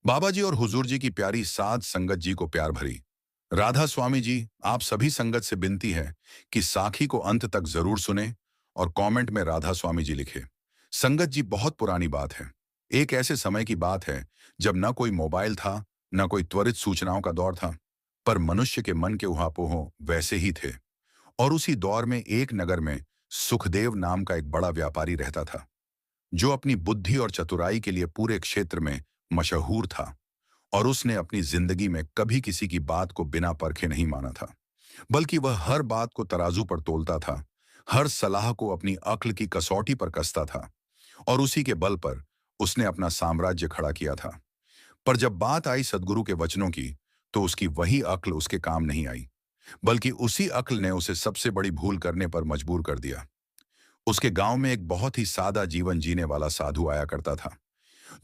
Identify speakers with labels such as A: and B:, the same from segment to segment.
A: बाबा जी और हुजूर जी की प्यारी साध संगत जी को प्यार भरी राधा स्वामी जी, आप सभी संगत से विनती है कि साखी को अंत तक जरूर सुने और कमेंट में राधा स्वामी जी लिखे। संगत जी, बहुत पुरानी बात है। एक ऐसे समय की बात है जब न कोई मोबाइल था, न कोई त्वरित सूचनाओं का दौर था, पर मनुष्य के मन के उहापोह वैसे ही थे। और उसी दौर में एक नगर में सुखदेव नाम का एक बड़ा व्यापारी रहता था, जो अपनी बुद्धि और चतुराई के लिए पूरे क्षेत्र में मशहूर था। और उसने अपनी जिंदगी में कभी किसी की बात को बिना परखे नहीं माना था, बल्कि वह हर बात को तराजू पर तोलता था, हर सलाह को अपनी अक्ल की कसौटी पर कसता था। और उसी के बल पर उसने अपना साम्राज्य खड़ा किया था। पर जब बात आई सदगुरु के वचनों की, तो उसकी वही अक्ल उसके काम नहीं आई, बल्कि उसी अक्ल ने उसे सबसे बड़ी भूल करने पर मजबूर कर दिया। उसके गांव में एक बहुत ही सादा जीवन जीने वाला साधु आया करता था,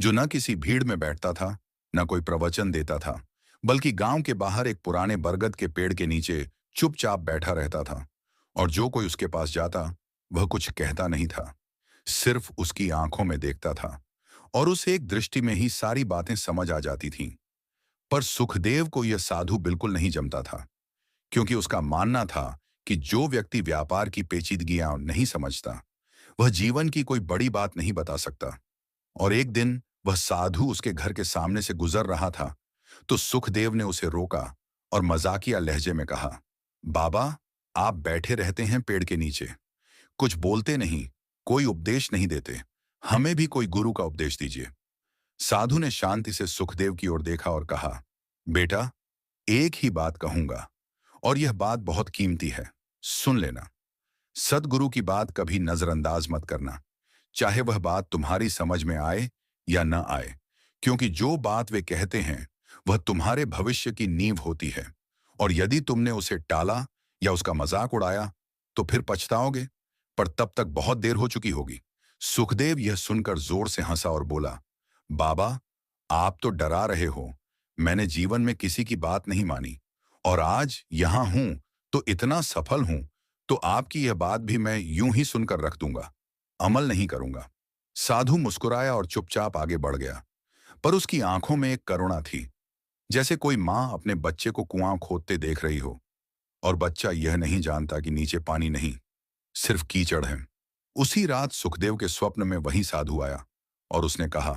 A: जो न किसी भीड़ में बैठता था, न कोई प्रवचन देता था, बल्कि गांव के बाहर एक पुराने बरगद के पेड़ के नीचे चुपचाप बैठा रहता था। और जो कोई उसके पास जाता, वह कुछ कहता नहीं था, सिर्फ उसकी आंखों में देखता था। और उसे एक दृष्टि में ही सारी बातें समझ आ जाती थीं। पर सुखदेव को यह साधु बिल्कुल नहीं जमता था, क्योंकि उसका मानना था कि जो व्यक्ति व्यापार की पेचीदगियां नहीं समझता, वह जीवन की कोई बड़ी बात नहीं बता सकता। और एक दिन वह साधु उसके घर के सामने से गुजर रहा था, तो सुखदेव ने उसे रोका और मजाकिया लहजे में कहा, बाबा, आप बैठे रहते हैं पेड़ के नीचे, कुछ बोलते नहीं, कोई उपदेश नहीं देते, हमें भी कोई गुरु का उपदेश दीजिए। साधु ने शांति से सुखदेव की ओर देखा और कहा, बेटा, एक ही बात कहूंगा, और यह बात बहुत कीमती है, सुन लेना। सदगुरु की बात कभी नजरअंदाज मत करना, चाहे वह बात तुम्हारी समझ में आए या न आए, क्योंकि जो बात वे कहते हैं वह तुम्हारे भविष्य की नींव होती है। और यदि तुमने उसे टाला या उसका मजाक उड़ाया, तो फिर पछताओगे, पर तब तक बहुत देर हो चुकी होगी। सुखदेव यह सुनकर जोर से हंसा और बोला, बाबा, आप तो डरा रहे हो। मैंने जीवन में किसी की बात नहीं मानी, और आज यहां हूं तो इतना सफल हूं, तो आपकी यह बात भी मैं यूं ही सुनकर रख दूंगा, अमल नहीं करूंगा। साधु मुस्कुराया और चुपचाप आगे बढ़ गया, पर उसकी आंखों में एक करुणा थी, जैसे कोई माँ अपने बच्चे को कुआं खोदते देख रही हो, और बच्चा यह नहीं जानता कि नीचे पानी नहीं, सिर्फ कीचड़ है। उसी रात सुखदेव के स्वप्न में वही साधु आया, और उसने कहा,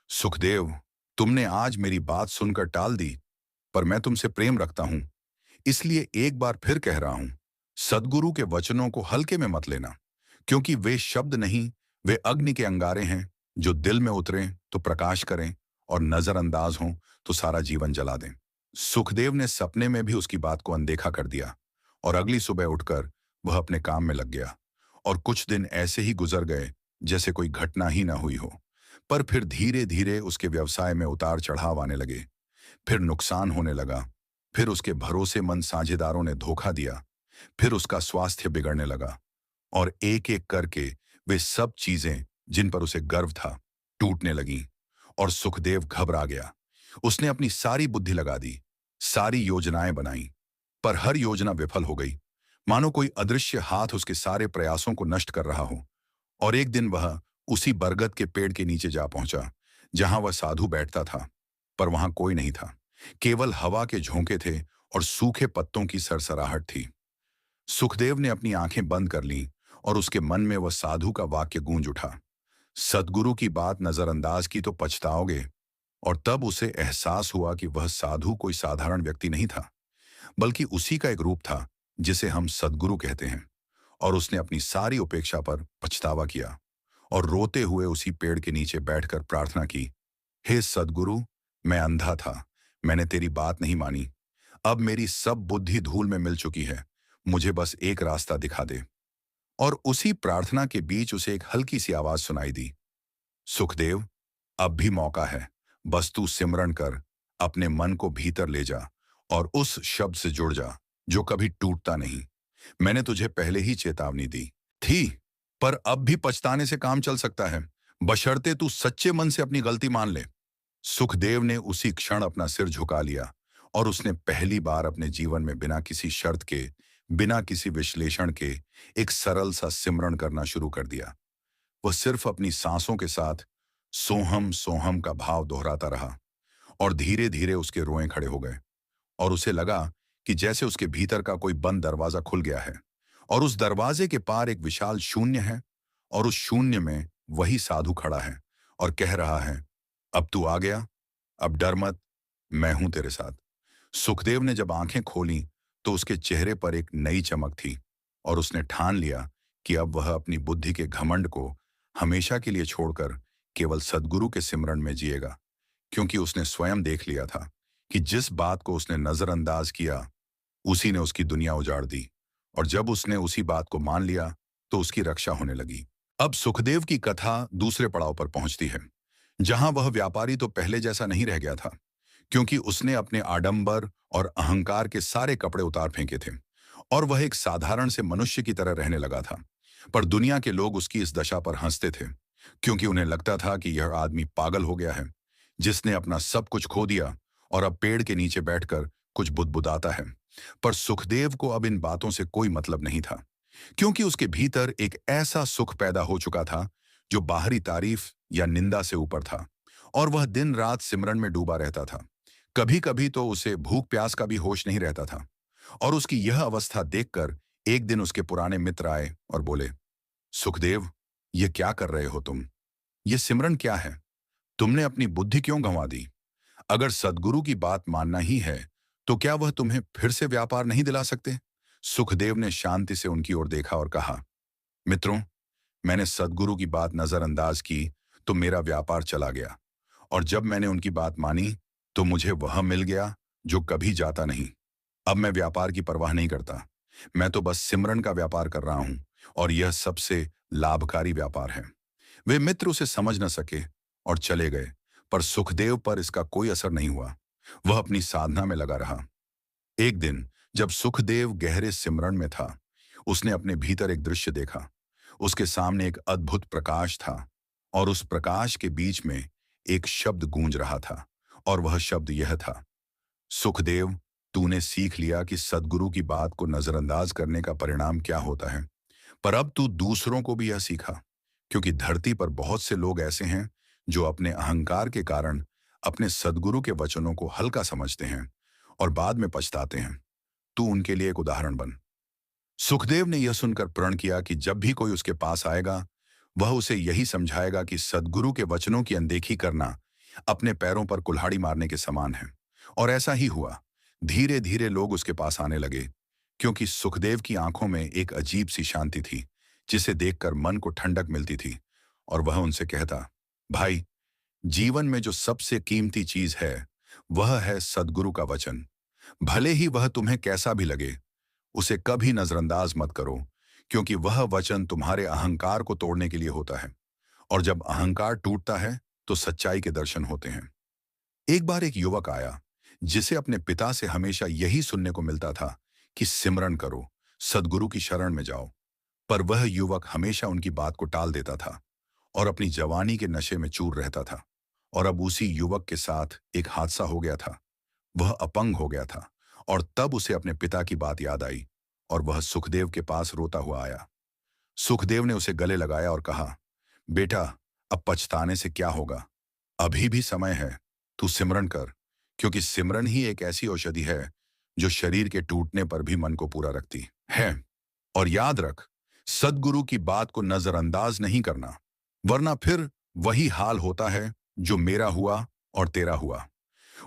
A: सुखदेव, तुमने आज मेरी बात सुनकर टाल दी, पर मैं तुमसे प्रेम रखता हूं, इसलिए एक बार फिर कह रहा हूं, सदगुरु के वचनों को हल्के में मत लेना, क्योंकि वे शब्द नहीं, वे अग्नि के अंगारे हैं, जो दिल में उतरें तो प्रकाश करें, और नजरअंदाज हों तो सारा जीवन जला दें। सुखदेव ने सपने में भी उसकी बात को अनदेखा कर दिया, और अगली सुबह उठकर वह अपने काम में लग गया। और कुछ दिन ऐसे ही गुजर गए, जैसे कोई घटना ही ना हुई हो। पर फिर धीरे धीरे उसके व्यवसाय में उतार चढ़ाव आने लगे, फिर नुकसान होने लगा, फिर उसके भरोसेमंद साझेदारों ने धोखा दिया, फिर उसका स्वास्थ्य बिगड़ने लगा, और एक एक करके वे सब चीजें जिन पर उसे गर्व था, टूटने लगीं। और सुखदेव घबरा गया। उसने अपनी सारी बुद्धि लगा दी, सारी योजनाएं बनाई, पर हर योजना विफल हो गई, मानो कोई अदृश्य हाथ उसके सारे प्रयासों को नष्ट कर रहा हो। और एक दिन वह उसी बरगद के पेड़ के नीचे जा पहुंचा, जहां वह साधु बैठता था, पर वहां कोई नहीं था, केवल हवा के झोंके थे और सूखे पत्तों की सरसराहट थी। सुखदेव ने अपनी आंखें बंद कर लीं, और उसके मन में वह साधु का वाक्य गूंज उठा, सदगुरु की बात नजरअंदाज की तो पछताओगे। और तब उसे एहसास हुआ कि वह साधु कोई साधारण व्यक्ति नहीं था, बल्कि उसी का एक रूप था जिसे हम सदगुरु कहते हैं। और उसने अपनी सारी उपेक्षा पर पछतावा किया, और रोते हुए उसी पेड़ के नीचे बैठकर प्रार्थना की, हे सदगुरु, मैं अंधा था, मैंने तेरी बात नहीं मानी, अब मेरी सब बुद्धि धूल में मिल चुकी है, मुझे बस एक रास्ता दिखा दे। और उसी प्रार्थना के बीच उसे एक हल्की सी आवाज सुनाई दी, सुखदेव, अब भी मौका है, बस तू सिमरन कर, अपने मन को भीतर ले जा, और उस शब्द से जुड़ जा जो कभी टूटता नहीं। मैंने तुझे पहले ही चेतावनी दी थी, पर अब भी पछताने से काम चल सकता है, बशर्ते तू सच्चे मन से अपनी गलती मान ले। सुखदेव ने उसी क्षण अपना सिर झुका लिया, और उसने पहली बार अपने जीवन में बिना किसी शर्त के, बिना किसी विश्लेषण के, एक सरल सा सिमरन करना शुरू कर दिया। वह सिर्फ अपनी सांसों के साथ सोहम सोहम का भाव दोहराता रहा, और धीरे धीरे उसके रोएं खड़े हो गए और उसे लगा कि जैसे उसके भीतर का कोई बंद दरवाजा खुल गया है और उस दरवाजे के पार एक विशाल शून्य है और उस शून्य में वही साधु खड़ा है और कह रहा है, अब तू आ गया, अब डर मत, मैं हूं तेरे साथ। सुखदेव ने जब आंखें खोली तो उसके चेहरे पर एक नई चमक थी और उसने ठान लिया कि अब वह अपनी बुद्धि के घमंड को हमेशा के लिए छोड़कर केवल सद्गुरु के सिमरन में जिएगा, क्योंकि उसने स्वयं देख लिया था कि जिस बात को उसने नजरअंदाज किया उसी ने उसकी दुनिया उजाड़ दी, और जब उसने उसी बात को मान लिया तो उसकी रक्षा होने लगी। अब सुखदेव की कथा दूसरे पड़ाव पर पहुंचती है, जहां वह व्यापारी तो पहले जैसा नहीं रह गया था, क्योंकि उसने अपने आडंबर और अहंकार के सारे कपड़े उतार फेंके थे और वह एक साधारण से मनुष्य की तरह रहने लगा था। पर दुनिया के लोग उसकी इस दशा पर हंसते थे, क्योंकि उन्हें लगता था कि यह आदमी पागल हो गया है, जिसने अपना सब कुछ खो दिया और अब पेड़ के नीचे बैठकर कुछ बुदबुदाता है। पर सुखदेव को अब इन बातों से कोई मतलब नहीं था, क्योंकि उसके भीतर एक ऐसा सुख पैदा हो चुका था जो बाहरी तारीफ या निंदा से ऊपर था, और वह दिन रात सिमरन में डूबा रहता था। कभी कभी तो उसे भूख प्यास का भी होश नहीं रहता था। और उसकी यह अवस्था देखकर एक दिन उसके पुराने मित्र आए और बोले, सुखदेव, ये क्या कर रहे हो तुम? ये सिमरन क्या है? तुमने अपनी बुद्धि क्यों गंवा दी? अगर सद्गुरु की बात मानना ही है तो क्या वह तुम्हें फिर से व्यापार नहीं दिला सकते? सुखदेव ने शांति से उनकी ओर देखा और कहा, मित्रों, मैंने सद्गुरु की बात नजरअंदाज की तो मेरा व्यापार चला गया, और जब मैंने उनकी बात मानी तो मुझे वह मिल गया जो कभी जाता नहीं। अब मैं व्यापार की परवाह नहीं करता, मैं तो बस सिमरन का व्यापार कर रहा हूं, और यह सबसे लाभकारी व्यापार है। वे मित्र उसे समझ न सके और चले गए, पर सुखदेव पर इसका कोई असर नहीं हुआ। वह अपनी साधना में लगा रहा। एक दिन जब सुखदेव गहरे सिमरन में था, उसने अपने भीतर एक दृश्य देखा। उसके सामने एक अद्भुत प्रकाश था और उस प्रकाश के बीच में एक शब्द गूंज रहा था, और वह शब्द यह था, सुखदेव, तूने सीख लिया कि सद्गुरु की बात को नजरअंदाज करने का परिणाम क्या होता है, पर अब तू दूसरों को भी यह सिखा, क्योंकि धरती पर बहुत से लोग ऐसे हैं जो अपने अहंकार के कारण अपने सद्गुरु के वचनों को हल्का समझते हैं और बाद में पछताते हैं। तू उनके लिए एक उदाहरण बन। सुखदेव ने यह सुनकर प्रण किया कि जब भी कोई उसके पास आएगा वह उसे यही समझाएगा कि सद्गुरु के वचनों की अनदेखी करना अपने पैरों पर कुल्हाड़ी मारने के समान है। और ऐसा ही हुआ। धीरे धीरे लोग उसके पास आने लगे, क्योंकि सुखदेव की आंखों में एक अजीब सी शांति थी जिसे देखकर मन को ठंडक मिलती थी। और वह उनसे कहता, भाई, जीवन में जो सबसे कीमती चीज है वह है सद्गुरु का वचन। भले ही वह तुम्हें कैसा भी लगे, उसे कभी नजरअंदाज मत करो, क्योंकि वह वचन तुम्हारे अहंकार को तोड़ने के लिए होता है, और जब अहंकार टूटता है तो सच्चाई के दर्शन होते हैं। एक बार एक युवक आया जिसे अपने पिता से हमेशा यही सुनने को मिलता था कि सिमरन करो, सद्गुरु की शरण में जाओ। पर वह युवक हमेशा उनकी बात को टाल देता था और अपनी जवानी के नशे में चूर रहता था। और अब उसी युवक के साथ एक हादसा हो गया था। वह अपंग हो गया था, और तब उसे अपने पिता की बात याद आई और वह सुखदेव के पास रोता हुआ आया। सुखदेव ने उसे गले लगाया और कहा, बेटा, अब पछताने से क्या होगा? अभी भी समय है, तू सिमरन कर, क्योंकि सिमरन ही एक ऐसी औषधि है जो शरीर के टूटने पर भी मन को पूरा रखती है। और याद रख, सद्गुरु की बात को नजरअंदाज नहीं करना, वरना फिर वही हाल होता है जो मेरा हुआ और तेरा हुआ।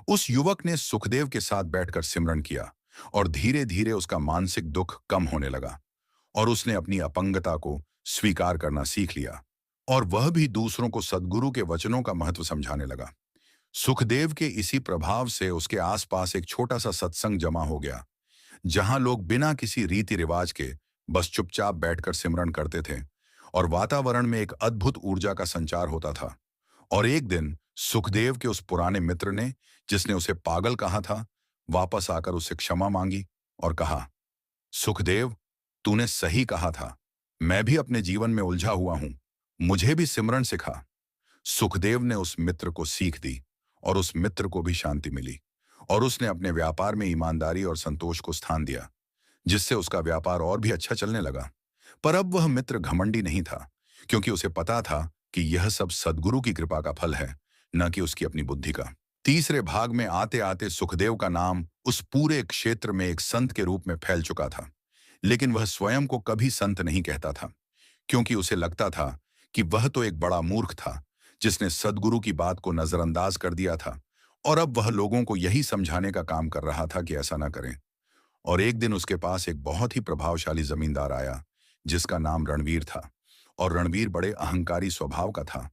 A: उस युवक ने सुखदेव के साथ बैठकर सिमरन किया और धीरे धीरे उसका मानसिक दुख कम होने लगा, और उसने अपनी अपंगता को स्वीकार करना सीख लिया, और वह भी दूसरों को सद्गुरु के वचनों का महत्व समझाने लगा। सुखदेव के इसी प्रभाव से उसके आसपास एक छोटा सा सत्संग जमा हो गया, जहां लोग बिना किसी रीति रिवाज के बस चुपचाप बैठकर सिमरन करते थे, और वातावरण में एक अद्भुत ऊर्जा का संचार होता था। और एक दिन सुखदेव के उस पुराने मित्र ने, जिसने उसे पागल कहा था, वापस आकर उससे क्षमा मांगी और कहा, सुखदेव, तूने सही कहा था, मैं भी अपने जीवन में उलझा हुआ हूं, मुझे भी सिमरन सिखा। सुखदेव ने उस मित्र को सीख दी और उस मित्र को भी शांति मिली, और उसने अपने व्यापार में ईमानदारी और संतोष को स्थान दिया, जिससे उसका व्यापार और भी अच्छा चलने लगा। पर अब वह मित्र घमंडी नहीं था, क्योंकि उसे पता था कि यह सब सद्गुरु की कृपा का फल है, न कि उसकी अपनी बुद्धि का। तीसरे भाग में आते आते सुखदेव का नाम उस पूरे क्षेत्र में एक संत के रूप में फैल चुका था। लेकिन वह स्वयं को कभी संत नहीं कहता था, क्योंकि उसे लगता था कि वह तो एक बड़ा मूर्ख था जिसने सद्गुरु की बात को नजरअंदाज कर दिया था, और अब वह लोगों को यही समझाने का काम कर रहा था कि ऐसा ना करें। और एक दिन उसके पास एक बहुत ही प्रभावशाली जमींदार आया जिसका नाम रणवीर था। और रणवीर बड़े अहंकारी स्वभाव का था।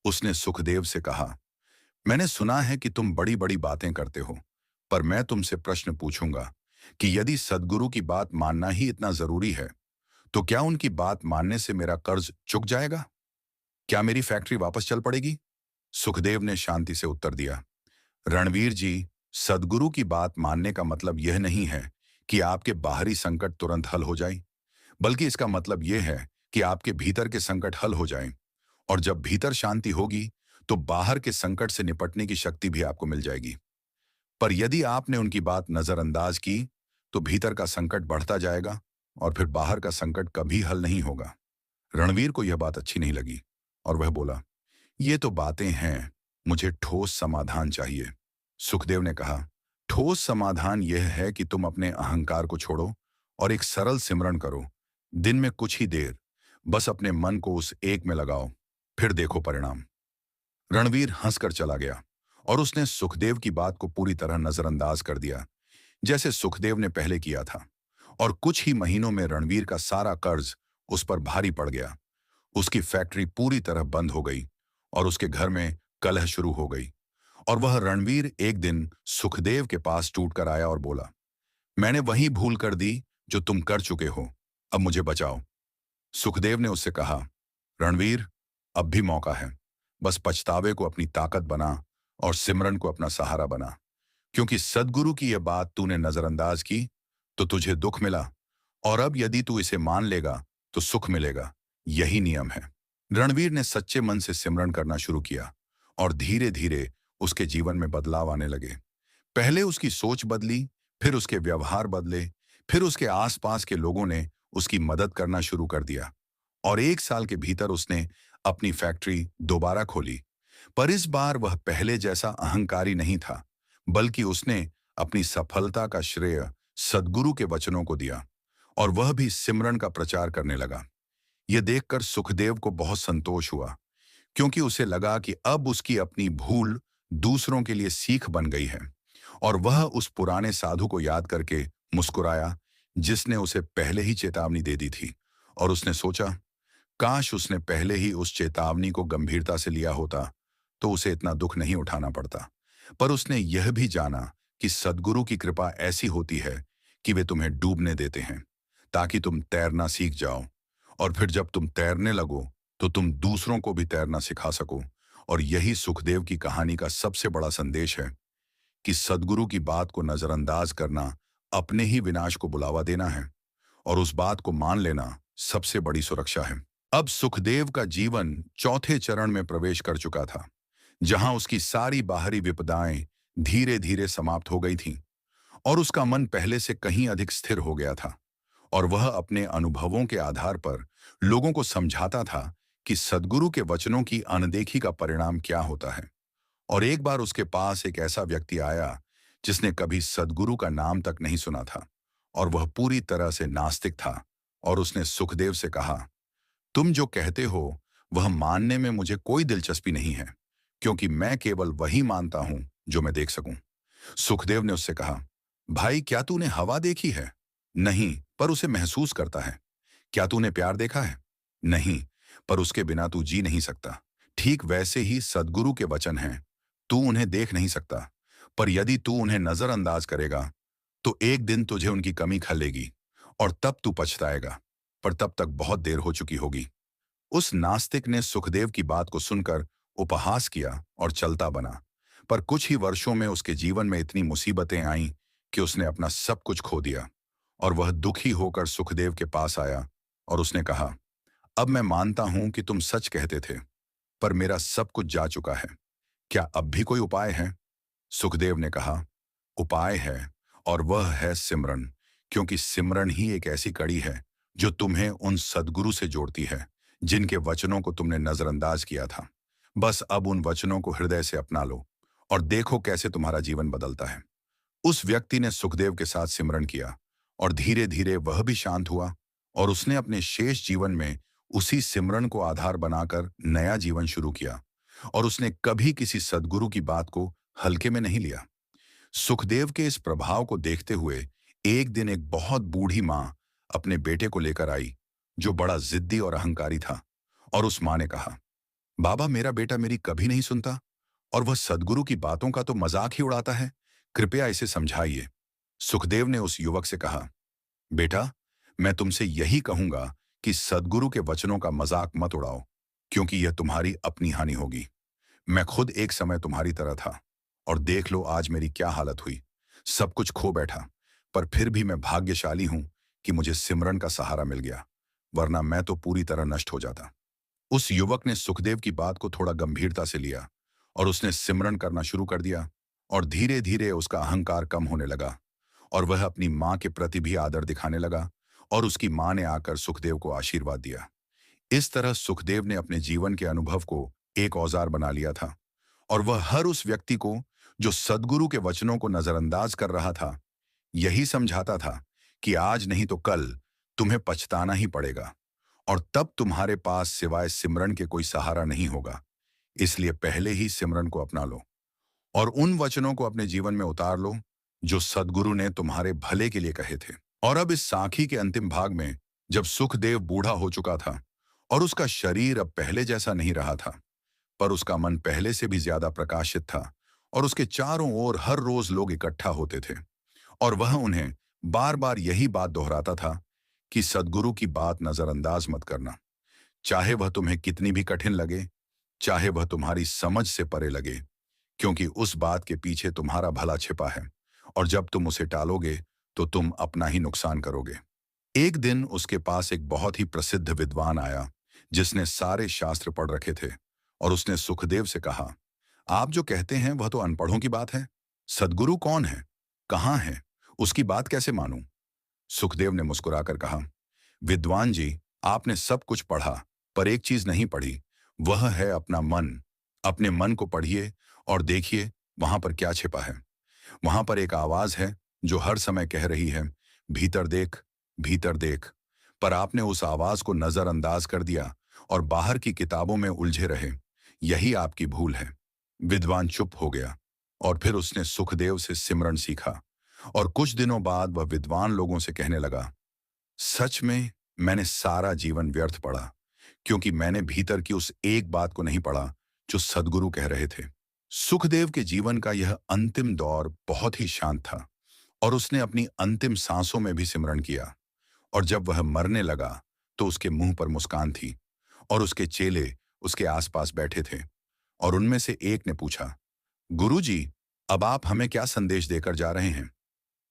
A: उसने सुखदेव से कहा, मैंने सुना है कि तुम बड़ी बड़ी बातें करते हो, पर मैं तुमसे प्रश्न पूछूंगा कि यदि सद्गुरु की बात मानना ही इतना जरूरी है, तो क्या उनकी बात मानने से मेरा कर्ज चुक जाएगा? क्या मेरी फैक्ट्री वापस चल पड़ेगी? सुखदेव ने शांति से उत्तर दिया, रणवीर जी, सद्गुरु की बात मानने का मतलब यह नहीं है कि आपके बाहरी संकट तुरंत हल हो जाए, बल्कि इसका मतलब यह है कि आपके भीतर के संकट हल हो जाएं। और जब भीतर शांति होगी, तो बाहर के संकट से निपटने की शक्ति भी आपको मिल जाएगी। पर यदि आपने उनकी बात नजरअंदाज की, तो भीतर का संकट बढ़ता जाएगा और फिर बाहर का संकट कभी हल नहीं होगा। रणवीर को यह बात अच्छी नहीं लगी और वह बोला, ये तो बातें हैं, मुझे ठोस समाधान चाहिए। सुखदेव ने कहा, ठोस समाधान यह है कि तुम अपने अहंकार को छोड़ो और एक सरल सिमरन करो। दिन में कुछ ही देर बस अपने मन को उस एक में लगाओ, फिर देखो परिणाम। रणवीर हंसकर चला गया और उसने सुखदेव की बात को पूरी तरह नजरअंदाज कर दिया, जैसे सुखदेव ने पहले किया था। और कुछ ही महीनों में रणवीर का सारा कर्ज उस पर भारी पड़ गया। उसकी फैक्ट्री पूरी तरह बंद हो गई और उसके घर में कलह शुरू हो गई। और वह रणवीर एक दिन सुखदेव के पास टूट कर आया और बोला, मैंने वही भूल कर दी जो तुम कर चुके हो, अब मुझे बचाओ। सुखदेव ने उससे कहा, रणवीर, अब भी मौका है, बस पछतावे को अपनी ताकत बना और सिमरन को अपना सहारा बना। क्योंकि सद्गुरु की यह बात तूने नजरअंदाज की तो तुझे दुख मिला, और अब यदि तू इसे मान लेगा तो सुख मिलेगा। यही नियम है। रणवीर ने सच्चे मन से सिमरन करना शुरू किया और धीरे धीरे उसके जीवन में बदलाव आने लगे। पहले उसकी सोच बदली, फिर उसके व्यवहार बदले, फिर उसके आसपास के लोगों ने उसकी मदद करना शुरू कर दिया। और 1 साल के भीतर उसने अपनी फैक्ट्री दोबारा खोली। पर इस बार वह पहले जैसा अहंकारी नहीं था, बल्कि उसने अपनी सफलता का श्रेय सद्गुरु के वचनों को दिया और वह भी सिमरन का प्रचार करने लगा। यह देखकर सुखदेव को बहुत संतोष हुआ, क्योंकि उसे लगा कि अब उसकी अपनी भूल दूसरों के लिए सीख बन गई है। और वह उस पुराने साधु को याद करके मुस्कुराया जिसने उसे पहले ही चेतावनी दे दी थी। और उसने सोचा, काश उसने पहले ही उस चेतावनी को गंभीरता से लिया होता तो उसे इतना दुख नहीं उठाना पड़ता। पर उसने यह भी जाना कि सद्गुरु की कृपा ऐसी होती है कि वे तुम्हें डूबने देते हैं ताकि तुम तैरना सीख जाओ, और फिर जब तुम तैरने लगो तो तुम दूसरों को भी तैरना सिखा सको। और यही सुखदेव की कहानी का सबसे बड़ा संदेश है कि सद्गुरु की बात को नजरअंदाज करना अपने ही विनाश को बुलावा देना है, और उस बात को मान लेना सबसे बड़ी सुरक्षा है। अब सुखदेव का जीवन चौथे चरण में प्रवेश कर चुका था, जहां उसकी सारी बाहरी विपदाएं धीरे धीरे समाप्त हो गई थीं और उसका मन पहले से कहीं अधिक स्थिर हो गया था। और वह अपने अनुभवों के आधार पर लोगों को समझाता था कि सद्गुरु के वचनों की अनदेखी का परिणाम क्या होता है। और एक बार उसके पास एक ऐसा व्यक्ति आया जिसने कभी सद्गुरु का नाम तक नहीं सुना था, और वह पूरी तरह से नास्तिक था। और उसने सुखदेव से कहा, तुम जो कहते हो वह मानने में मुझे कोई दिलचस्पी नहीं है, क्योंकि मैं केवल वही मानता हूं जो मैं देख सकूं। सुखदेव ने उससे कहा, भाई, क्या तूने हवा देखी है? नहीं, पर उसे महसूस करता है। क्या तूने प्यार देखा है? नहीं, पर उसके बिना तू जी नहीं सकता। ठीक वैसे ही सद्गुरु के वचन हैं, तू उन्हें देख नहीं सकता, पर यदि तू उन्हें नजरअंदाज करेगा तो एक दिन तुझे उनकी कमी खलेगी और तब तू पछताएगा, पर तब तक बहुत देर हो चुकी होगी। उस नास्तिक ने सुखदेव की बात को सुनकर उपहास किया और चलता बना। पर कुछ ही वर्षों में उसके जीवन में इतनी मुसीबतें आईं कि उसने अपना सब कुछ खो दिया। और वह दुखी होकर सुखदेव के पास आया और उसने कहा, अब मैं मानता हूं कि तुम सच कहते थे, पर मेरा सब कुछ जा चुका है। क्या अब भी कोई उपाय है? सुखदेव ने कहा, उपाय है, और वह है सिमरन। क्योंकि सिमरन ही एक ऐसी कड़ी है जो तुम्हें उन सद्गुरु से जोड़ती है जिनके वचनों को तुमने नजरअंदाज किया था। बस अब उन वचनों को हृदय से अपना लो और देखो कैसे तुम्हारा जीवन बदलता है। उस व्यक्ति ने सुखदेव के साथ सिमरन किया और धीरे धीरे वह भी शांत हुआ और उसने अपने शेष जीवन में उसी सिमरन को आधार बनाकर नया जीवन शुरू किया और उसने कभी किसी सद्गुरु की बात को हल्के में नहीं लिया। सुखदेव के इस प्रभाव को देखते हुए एक दिन एक बहुत बूढ़ी मां अपने बेटे को लेकर आई, जो बड़ा जिद्दी और अहंकारी था। और उस मां ने कहा, बाबा, मेरा बेटा मेरी कभी नहीं सुनता और वह सद्गुरु की बातों का तो मजाक ही उड़ाता है। कृपया इसे समझाइए। सुखदेव ने उस युवक से कहा, बेटा, मैं तुमसे यही कहूंगा कि सद्गुरु के वचनों का मजाक मत उड़ाओ, क्योंकि यह तुम्हारी अपनी हानि होगी। मैं खुद एक समय तुम्हारी तरह था और देख लो आज मेरी क्या हालत हुई। सब कुछ खो बैठा, पर फिर भी मैं भाग्यशाली हूं कि मुझे सिमरन का सहारा मिल गया, वरना मैं तो पूरी तरह नष्ट हो जाता। उस युवक ने सुखदेव की बात को थोड़ा गंभीरता से लिया और उसने सिमरन करना शुरू कर दिया और धीरे धीरे उसका अहंकार कम होने लगा और वह अपनी मां के प्रति भी आदर दिखाने लगा और उसकी मां ने आकर सुखदेव को आशीर्वाद दिया। इस तरह सुखदेव ने अपने जीवन के अनुभव को एक औजार बना लिया था और वह हर उस व्यक्ति को जो सद्गुरु के वचनों को नजरअंदाज कर रहा था, यही समझाता था कि आज नहीं तो कल तुम्हें पछताना ही पड़ेगा और तब तुम्हारे पास सिवाय सिमरन के कोई सहारा नहीं होगा। इसलिए पहले ही सिमरन को अपना लो और उन वचनों को अपने जीवन में उतार लो जो सद्गुरु ने तुम्हारे भले के लिए कहे थे। और अब इस साखी के अंतिम भाग में, जब सुखदेव बूढ़ा हो चुका था और उसका शरीर अब पहले जैसा नहीं रहा था, पर उसका मन पहले से भी ज्यादा प्रकाशित था और उसके चारों ओर हर रोज लोग इकट्ठा होते थे और वह उन्हें बार बार यही बात दोहराता था कि सद्गुरु की बात नजरअंदाज मत करना, चाहे वह तुम्हें कितनी भी कठिन लगे, चाहे वह तुम्हारी समझ से परे लगे, क्योंकि उस बात के पीछे तुम्हारा भला छिपा है और जब तुम उसे टालोगे तो तुम अपना ही नुकसान करोगे। एक दिन उसके पास एक बहुत ही प्रसिद्ध विद्वान आया जिसने सारे शास्त्र पढ़ रखे थे और उसने सुखदेव से कहा, आप जो कहते हैं वह तो अनपढ़ों की बात है। सद्गुरु कौन है, कहाँ है, उसकी बात कैसे मानूं? सुखदेव ने मुस्कुराकर कहा, विद्वान जी, आपने सब कुछ पढ़ा, पर एक चीज नहीं पढ़ी, वह है अपना मन। अपने मन को पढ़िए और देखिए वहां पर क्या छिपा है। वहां पर एक आवाज है जो हर समय कह रही है, भीतर देख, भीतर देख। पर आपने उस आवाज को नजरअंदाज कर दिया और बाहर की किताबों में उलझे रहे। यही आपकी भूल है। विद्वान चुप हो गया और फिर उसने सुखदेव से सिमरन सीखा और कुछ दिनों बाद वह विद्वान लोगों से कहने लगा, सच में मैंने सारा जीवन व्यर्थ पढ़ा, क्योंकि मैंने भीतर की उस एक बात को नहीं पढ़ा जो सद्गुरु कह रहे थे। सुखदेव के जीवन का यह अंतिम दौर बहुत ही शांत था और उसने अपनी अंतिम सांसों में भी सिमरन किया और जब वह मरने लगा तो उसके मुंह पर मुस्कान थी और उसके चेले उसके आसपास बैठे थे और उनमें से एक ने पूछा, गुरुजी, अब आप हमें क्या संदेश देकर जा रहे हैं?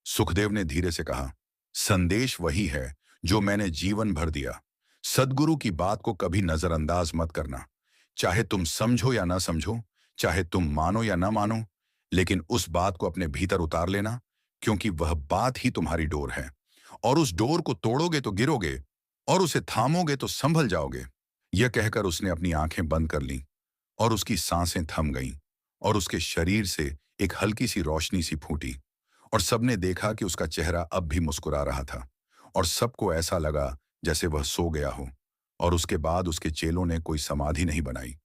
A: सुखदेव ने धीरे से कहा, संदेश वही है जो मैंने जीवन भर दिया। सद्गुरु की बात को कभी नजरअंदाज मत करना, चाहे तुम समझो या ना समझो, चाहे तुम मानो या ना मानो, लेकिन उस बात को अपने भीतर उतार लेना, क्योंकि वह बात ही तुम्हारी डोर है और उस डोर को तोड़ोगे तो गिरोगे और उसे थामोगे तो संभल जाओगे। यह कहकर उसने अपनी आंखें बंद कर लीं और उसकी सांसें थम गईं और उसके शरीर से एक हल्की सी रोशनी सी फूटी और सबने देखा कि उसका चेहरा अब भी मुस्कुरा रहा था और सबको ऐसा लगा जैसे वह सो गया हो। और उसके बाद उसके चेलों ने कोई समाधि नहीं बनाई,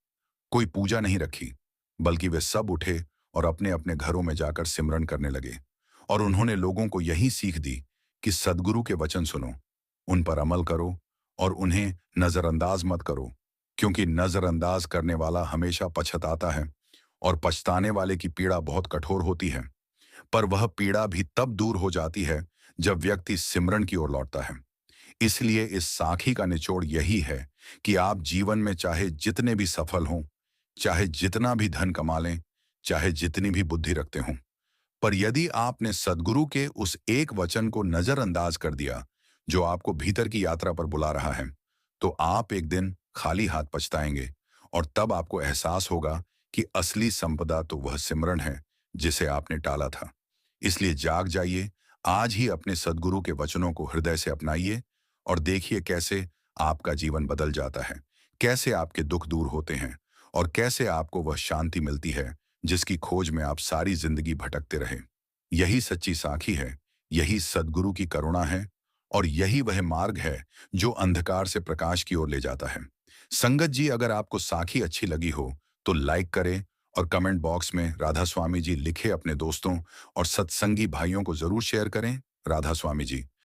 A: कोई पूजा नहीं रखी, बल्कि वे सब उठे और अपने अपने घरों में जाकर सिमरन करने लगे और उन्होंने लोगों को यही सीख दी कि सद्गुरु के वचन सुनो, उन पर अमल करो और उन्हें नजरअंदाज मत करो, क्योंकि नजरअंदाज करने वाला हमेशा पछताता है और पछताने वाले की पीड़ा बहुत कठोर होती है, पर वह पीड़ा भी तब दूर हो जाती है जब व्यक्ति सिमरन की ओर लौटता है। इसलिए इस साखी का निचोड़ यही है कि आप जीवन में चाहे जितने भी सफल हों, चाहे जितना भी धन कमा लें, चाहे जितनी भी बुद्धि रखते हों, पर यदि आपने सद्गुरु के उस एक वचन को नजरअंदाज कर दिया जो आपको भीतर की यात्रा पर बुला रहा है, तो आप एक दिन खाली हाथ पछताएंगे और तब आपको एहसास होगा कि असली संपदा तो वह सिमरन है जिसे आपने टाला था। इसलिए जाग जाइए, आज ही अपने सद्गुरु के वचनों को हृदय से अपनाइए और देखिए कैसे आपका जीवन बदल जाता है, कैसे आपके दुख दूर होते हैं और कैसे आपको वह शांति मिलती है जिसकी खोज में आप सारी जिंदगी भटकते रहे। यही सच्ची साखी है, यही सद्गुरु की करुणा है, और यही वह मार्ग है जो अंधकार से प्रकाश की ओर ले जाता है। संगत जी, अगर आपको साखी अच्छी लगी हो तो लाइक करें और कमेंट बॉक्स में राधा स्वामी जी लिखे अपने दोस्तों और सत्संगी भाइयों को जरूर शेयर करें। राधा स्वामी जी।